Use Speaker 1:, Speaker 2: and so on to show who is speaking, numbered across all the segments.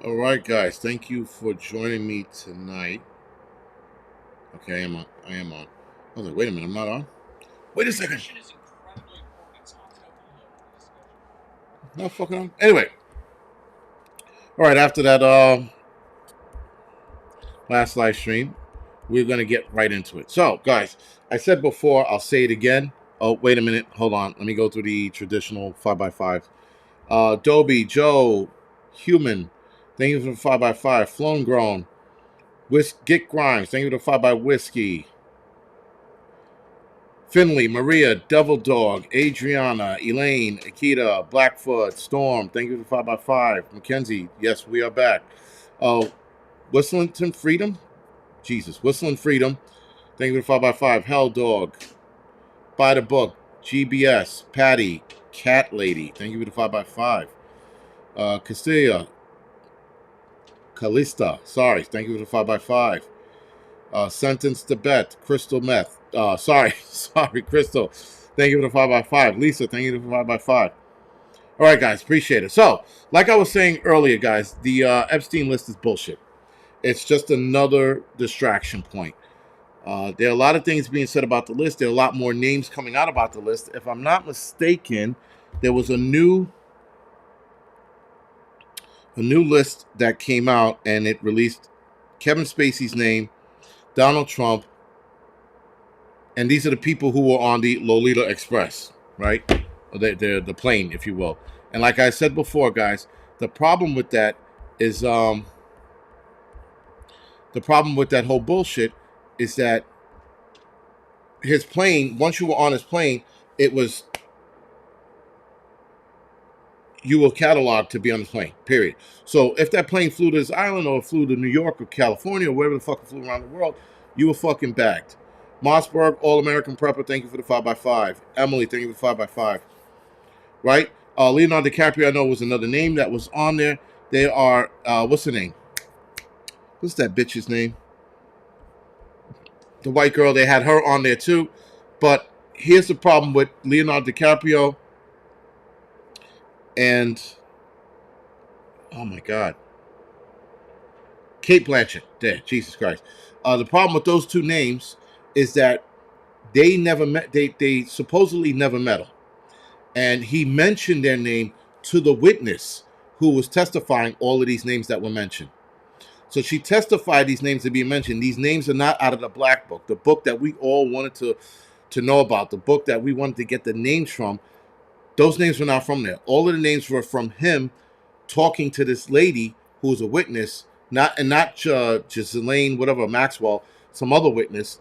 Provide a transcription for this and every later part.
Speaker 1: All right, guys. Thank you for joining me tonight. Okay, I am on. I am on. I was like, wait a minute, I'm not on. Wait a second. Not fucking on. Anyway, all right. After that last live stream, we're gonna get right into it. So, guys, I said before, I'll say it again. Oh, wait a minute. Hold on. Let me go through the traditional 5x5. Dobie, Joe, Human. Thank you for the 5x5. Flown Grown. Git Grimes. Thank you for the 5 by Whiskey. Finley, Maria, Devil Dog, Adriana, Elaine, Akita, Blackfoot, Storm, thank you for 5x5. Mackenzie, yes, we are back. Whistlington Freedom, Jesus, Whistling Freedom, thank you for 5x5. Hell Dog, Buy the Book, GBS, Patty, Cat Lady, thank you for the 5x5. Castilla, Callista, sorry, thank you for the 5x5. Sentence to Bet, Crystal Meth. Sorry, Crystal. Thank you for the 5x5. Lisa, thank you for the 5x5. All right, guys, appreciate it. So, like I was saying earlier, guys, the Epstein list is bullshit. It's just another distraction point. There are a lot of things being said about the list. There are a lot more names coming out about the list. If I'm not mistaken, there was a new list that came out, and it released Kevin Spacey's name, Donald Trump, and these are the people who were on the Lolita Express, right? The plane, if you will. And like I said before, guys, the problem with that is the problem with that whole bullshit is that his plane, once you were on his plane, it was, you were cataloged to be on the plane, period. So if that plane flew to this island or flew to New York or California or wherever the fuck it flew around the world, you were fucking bagged. Mossberg, All-American Prepper, thank you for the 5x5. Emily, thank you for 5x5. Right? Leonardo DiCaprio, I know, was another name that was on there. They are, what's the name? What's that bitch's name? The white girl, they had her on there too. But here's the problem with Leonardo DiCaprio and, oh my God, Kate Blanchett. There, Jesus Christ. The problem with those two names is that they never met, they supposedly never met him. And he mentioned their name to the witness who was testifying all of these names that were mentioned. So she testified these names to be mentioned. These names are not out of the black book, the book that we all wanted to know about, the book that we wanted to get the names from. Those names were not from there. All of the names were from him talking to this lady who was a witness, not Ghislaine, whatever, Maxwell, some other witness.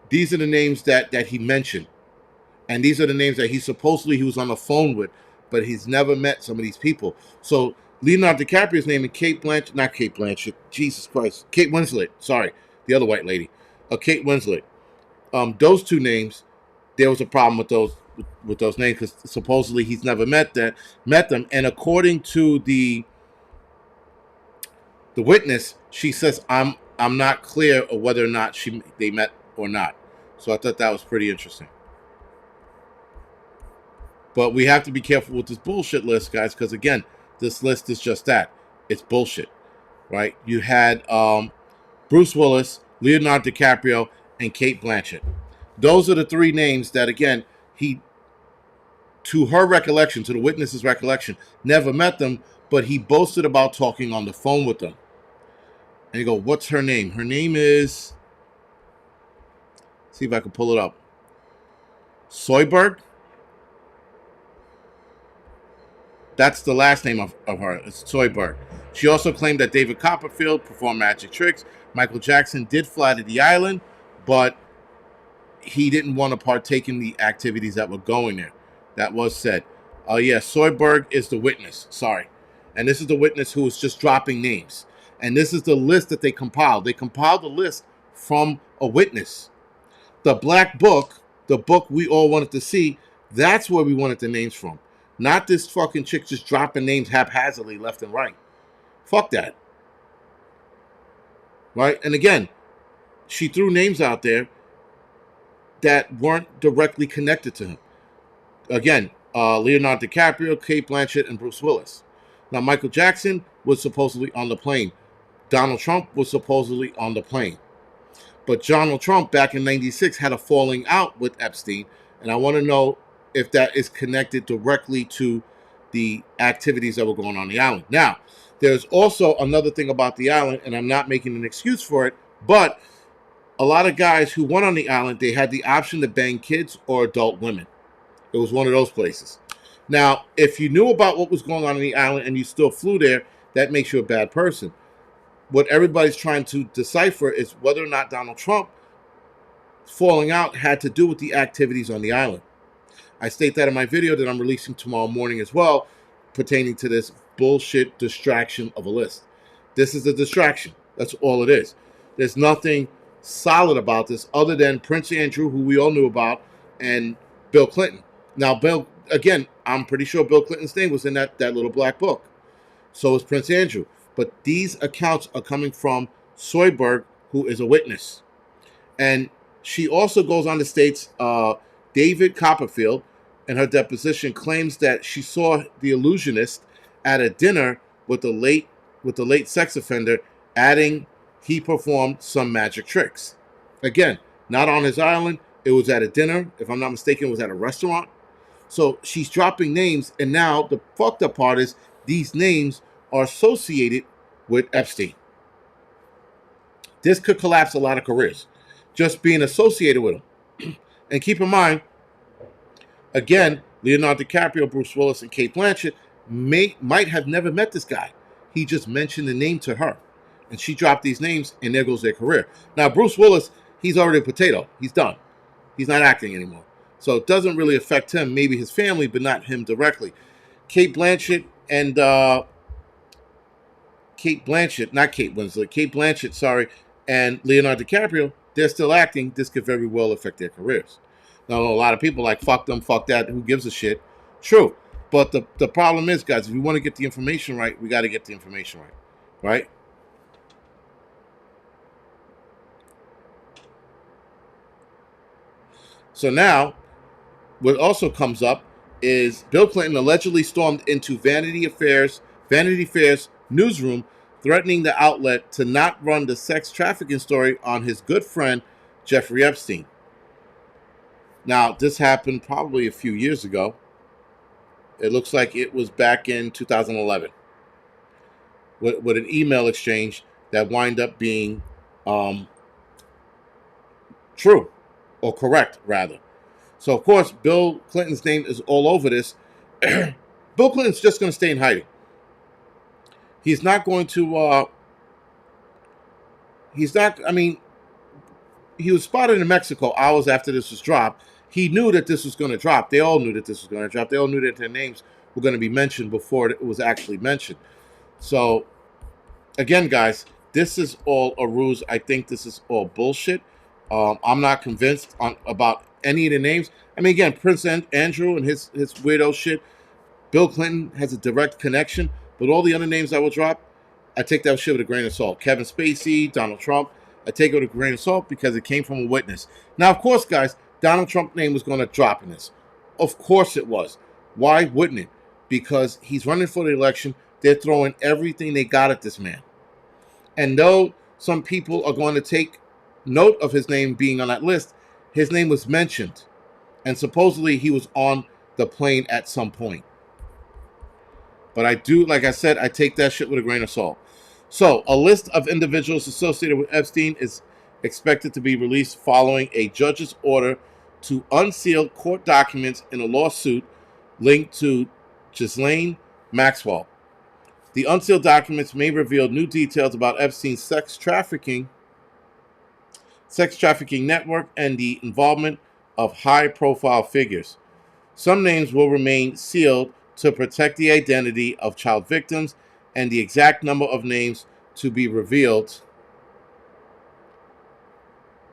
Speaker 1: These are the names that he mentioned. And these are the names that he was on the phone with, but he's never met some of these people. So Leonardo DiCaprio's name and not Kate Blanchett, Jesus Christ, Kate Winslet, sorry, the other white lady, Kate Winslet. Those two names, there was a problem with those names because supposedly he's never met them. And according to the witness, she says I'm not clear of whether or not they met or not. So I thought that was pretty interesting. But we have to be careful with this bullshit list, guys, because again, this list is just that. It's bullshit, right? You had Bruce Willis, Leonardo DiCaprio, and Kate Blanchett. Those are the three names that, again, he, to her recollection, to the witness's recollection, never met them, but he boasted about talking on the phone with them. And you go, what's her name? Her name is, see if I can pull it up. Soyberg? That's the last name of her. It's Soyberg. She also claimed that David Copperfield performed magic tricks. Michael Jackson did fly to the island, but he didn't want to partake in the activities that were going there. That was said. Yeah, Soyberg is the witness. Sorry. And this is the witness who was just dropping names. And this is the list that they compiled. They compiled the list from a witness. The black book, the book we all wanted to see, that's where we wanted the names from. Not this fucking chick just dropping names haphazardly left and right. Fuck that. Right? And again, she threw names out there that weren't directly connected to him. Again, Leonardo DiCaprio, Kate Blanchett, and Bruce Willis. Now, Michael Jackson was supposedly on the plane. Donald Trump was supposedly on the plane. But Donald Trump back in 96 had a falling out with Epstein. And I want to know if that is connected directly to the activities that were going on the island. Now, there's also another thing about the island, and I'm not making an excuse for it, but a lot of guys who went on the island, they had the option to bang kids or adult women. It was one of those places. Now, if you knew about what was going on the island and you still flew there, that makes you a bad person. What everybody's trying to decipher is whether or not Donald Trump falling out had to do with the activities on the island. I state that in my video that I'm releasing tomorrow morning as well, pertaining to this bullshit distraction of a list. This is a distraction. That's all it is. There's nothing solid about this other than Prince Andrew, who we all knew about, and Bill Clinton. Now, Bill, again, I'm pretty sure Bill Clinton's name was in that little black book. So is Prince Andrew. But these accounts are coming from Soyberg, who is a witness. And she also goes on to states David Copperfield, in her deposition, claims that she saw the illusionist at a dinner with the late sex offender, adding he performed some magic tricks. Again, not on his island. It was at a dinner. If I'm not mistaken, it was at a restaurant. So she's dropping names, and now the fucked up part is these names are associated with Epstein. This could collapse a lot of careers, just being associated with him. And keep in mind, again, Leonardo DiCaprio, Bruce Willis, and Cate Blanchett might have never met this guy. He just mentioned the name to her, and she dropped these names, and there goes their career. Now, Bruce Willis, he's already a potato. He's done. He's not acting anymore. So it doesn't really affect him, maybe his family, but not him directly. Cate Blanchett and Cate Blanchett, and Leonardo DiCaprio, they're still acting. This could very well affect their careers. Now, a lot of people like, fuck them, fuck that, who gives a shit? True. But the problem is, guys, if we want to get the information right, we got to get the information right. Right? So now, what also comes up is Bill Clinton allegedly stormed into Vanity Fair's newsroom, threatening the outlet to not run the sex trafficking story on his good friend, Jeffrey Epstein. Now, this happened probably a few years ago. It looks like it was back in 2011 with an email exchange that wind up being true, or correct, rather. So, of course, Bill Clinton's name is all over this. Bill Clinton's just going to stay in hiding. He's not going to, he was spotted in Mexico hours after this was dropped. He knew that this was going to drop. They all knew that this was going to drop. They all knew that their names were going to be mentioned before it was actually mentioned. So, again, guys, this is all a ruse. I think this is all bullshit. I'm not convinced about any of the names. I mean, again, Prince Andrew and his weirdo shit. Bill Clinton has a direct connection, but all the other names I will drop, I take that shit with a grain of salt. Kevin Spacey, Donald Trump, I take it with a grain of salt because it came from a witness. Now, of course, guys, Donald Trump's name was going to drop in this. Of course it was. Why wouldn't it? Because he's running for the election. They're throwing everything they got at this man. And though some people are going to take note of his name being on that list, his name was mentioned. And supposedly he was on the plane at some point. But I do, like I said, I take that shit with a grain of salt. So, a list of individuals associated with Epstein is expected to be released following a judge's order to unseal court documents in a lawsuit linked to Ghislaine Maxwell. The unsealed documents may reveal new details about Epstein's sex trafficking network and the involvement of high-profile figures. Some names will remain sealed to protect the identity of child victims, and the exact number of names to be revealed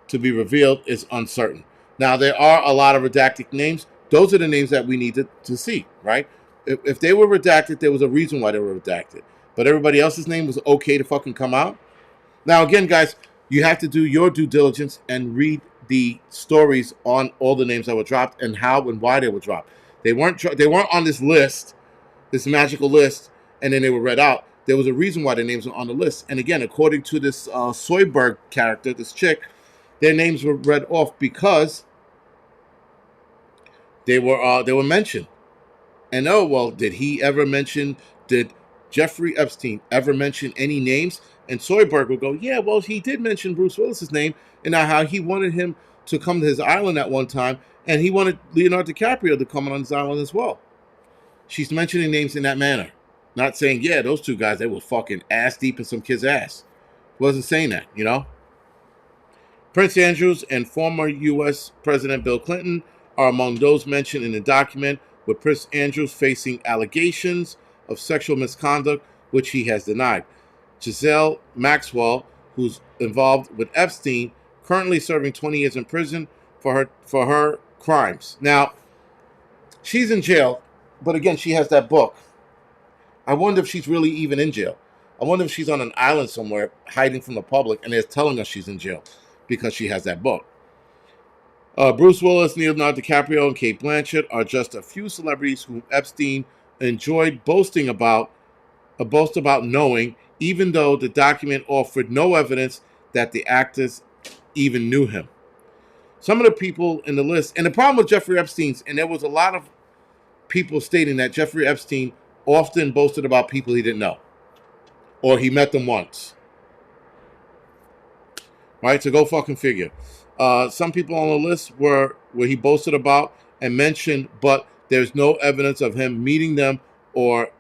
Speaker 1: is uncertain. Now, there are a lot of redacted names. Those are the names that we need to see, right? If they were redacted, there was a reason why they were redacted. But everybody else's name was okay to fucking come out. Now, again, guys, you have to do your due diligence and read the stories on all the names that were dropped and how and why they were dropped. They weren't on this list, this magical list, and then they were read out, there was a reason why their names were on the list. And again, according to this Soyberg character, this chick, their names were read off because they were mentioned. And oh, well, did Jeffrey Epstein ever mention any names? And Soyberg would go, yeah, well, he did mention Bruce Willis's name and how he wanted him to come to his island at one time, and he wanted Leonardo DiCaprio to come on his island as well. She's mentioning names in that manner. Not saying, yeah, those two guys, they were fucking ass deep in some kid's ass. Wasn't saying that, you know? Prince Andrews and former U.S. President Bill Clinton are among those mentioned in the document, with Prince Andrews facing allegations of sexual misconduct, which he has denied. Giselle Maxwell, who's involved with Epstein, currently serving 20 years in prison for her crimes. Now, she's in jail, but again, she has that book. I wonder if she's really even in jail. I wonder if she's on an island somewhere hiding from the public and they're telling us she's in jail because she has that book. Bruce Willis, Leonardo DiCaprio, and Cate Blanchett are just a few celebrities whom Epstein enjoyed boasting about knowing, even though the document offered no evidence that the actors even knew him. Some of the people in the list, and the problem with Jeffrey Epstein's, and there was a lot of people stating that Jeffrey Epstein often boasted about people he didn't know, or he met them once. Right? So go fucking figure. Some people on the list were where he boasted about and mentioned, but there's no evidence of him meeting them or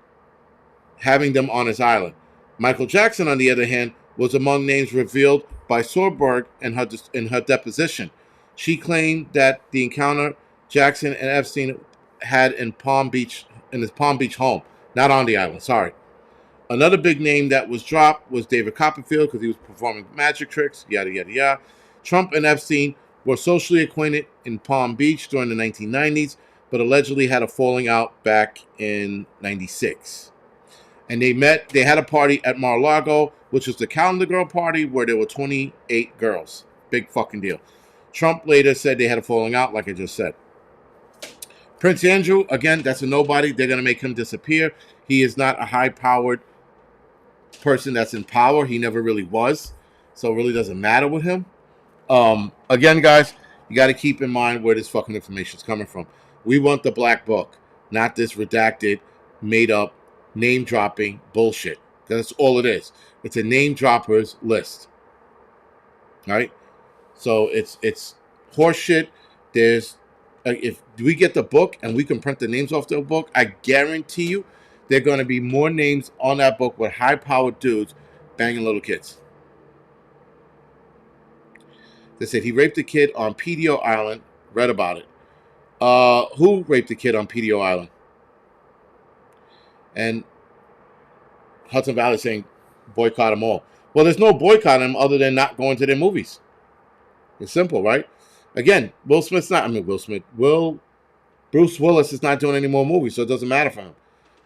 Speaker 1: having them on his island. Michael Jackson, on the other hand, was among names revealed by Soyberg in her deposition. She claimed that the encounter Jackson and Epstein had in his Palm Beach home, not on the island. Sorry. Another big name that was dropped was David Copperfield because he was performing magic tricks. Yada yada yada. Trump and Epstein were socially acquainted in Palm Beach during the 1990s, but allegedly had a falling out back in '96. And they had a party at Mar-a-Lago, which was the Calendar Girl party, where there were 28 girls. Big fucking deal. Trump later said they had a falling out, like I just said. Prince Andrew, again, that's a nobody. They're going to make him disappear. He is not a high-powered person that's in power. He never really was. So it really doesn't matter with him. Again, guys, you got to keep in mind where this fucking information is coming from. We want the black book, not this redacted, made-up, name-dropping bullshit. That's all it is. It's a name-droppers list. Right? So it's horseshit. If we get the book and we can print the names off the book, I guarantee you there are going to be more names on that book with high-powered dudes banging little kids. They said he raped a kid on PDO Island. Read about it. Who raped a kid on PDO Island? And Hudson Valley saying boycott them all. Well, there's no boycotting them other than not going to their movies. It's simple, right? Again, Bruce Willis is not doing any more movies, so it doesn't matter for him.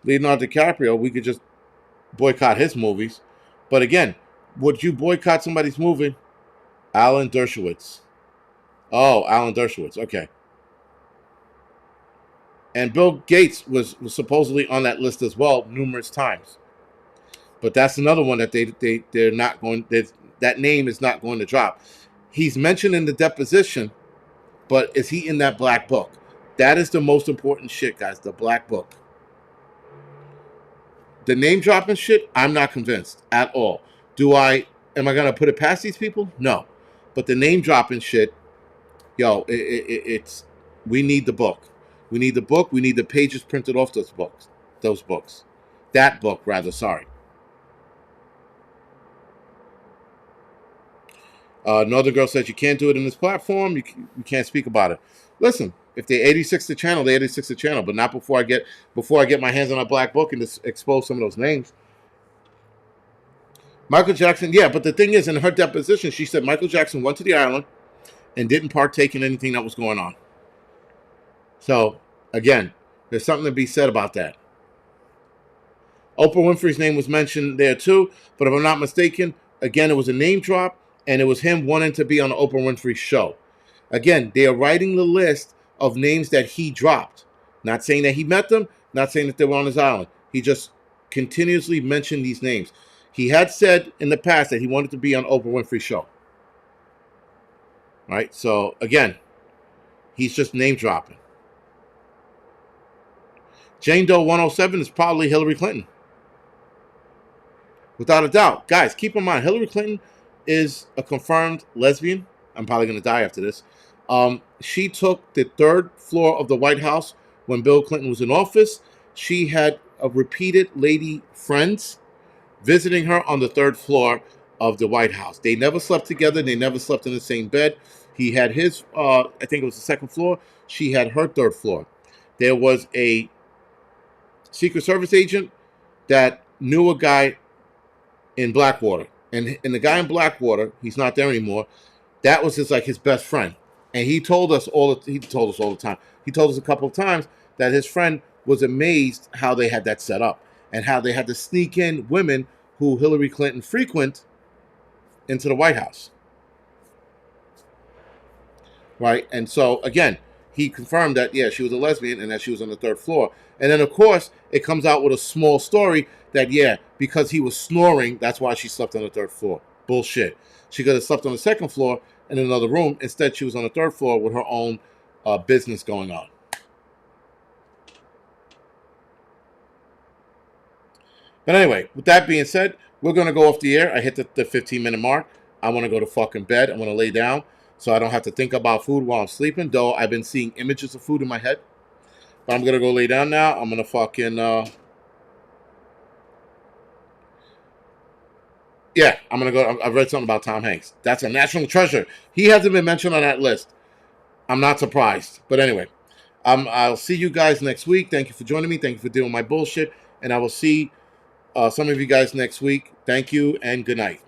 Speaker 1: Leonardo DiCaprio, we could just boycott his movies. But again, would you boycott somebody's movie? Alan Dershowitz. Oh, Alan Dershowitz. Okay. And Bill Gates was supposedly on that list as well numerous times. But that's another one that they're not going. That name is not going to drop. He's mentioned in the deposition, but is he in that black book? That is the most important shit, guys. The black book. The name dropping shit, I'm not convinced at all. Am I gonna put it past these people? No. But the name dropping shit, it's we need the book. We need the book. We need the pages printed off those books. That book, rather. Sorry. Northern Girl says you can't do it in this platform. You can't speak about it. Listen, if they 86 the channel, they 86 the channel, but not before I get my hands on a black book and just expose some of those names. Michael Jackson, yeah, but the thing is, in her deposition, she said Michael Jackson went to the island and didn't partake in anything that was going on. So, again, there's something to be said about that. Oprah Winfrey's name was mentioned there too, but if I'm not mistaken, again, it was a name drop, and it was him wanting to be on the Oprah Winfrey show. Again, they are writing the list of names that he dropped. Not saying that he met them, not saying that they were on his island. He just continuously mentioned these names. He had said in the past that he wanted to be on Oprah Winfrey's show. Right? So, again, he's just name dropping. Jane Doe 107 is probably Hillary Clinton. Without a doubt. Guys, keep in mind, Hillary Clinton is a confirmed lesbian. I'm probably going to die after this. She took the 3rd floor of the White House when Bill Clinton was in office. She had a repeated lady friends visiting her on the 3rd floor of the White House. They never slept together. They never slept in the same bed. He had his, I think it was the 2nd floor. She had her 3rd floor. There was a Secret Service agent that knew a guy in Blackwater. And the guy in Blackwater, he's not there anymore. That was his best friend. And he told us all the time. He told us a couple of times that his friend was amazed how they had that set up and how they had to sneak in women who Hillary Clinton frequent into the White House. Right? And so, again, he confirmed that, yeah, she was a lesbian and that she was on the 3rd floor. And then, of course, it comes out with a small story that, yeah, because he was snoring, that's why she slept on the 3rd floor. Bullshit. She could have slept on the 2nd floor in another room. Instead, she was on the 3rd floor with her own business going on. But anyway, with that being said, we're going to go off the air. I hit the 15-minute mark. I want to go to fucking bed. I want to lay down so I don't have to think about food while I'm sleeping, though I've been seeing images of food in my head. But I'm going to go lay down now. I'm going to fucking... yeah, I'm going to go... I've read something about Tom Hanks. That's a national treasure. He hasn't been mentioned on that list. I'm not surprised. But anyway, I'll see you guys next week. Thank you for joining me. Thank you for dealing with my bullshit. And I will see some of you guys next week. Thank you and good night.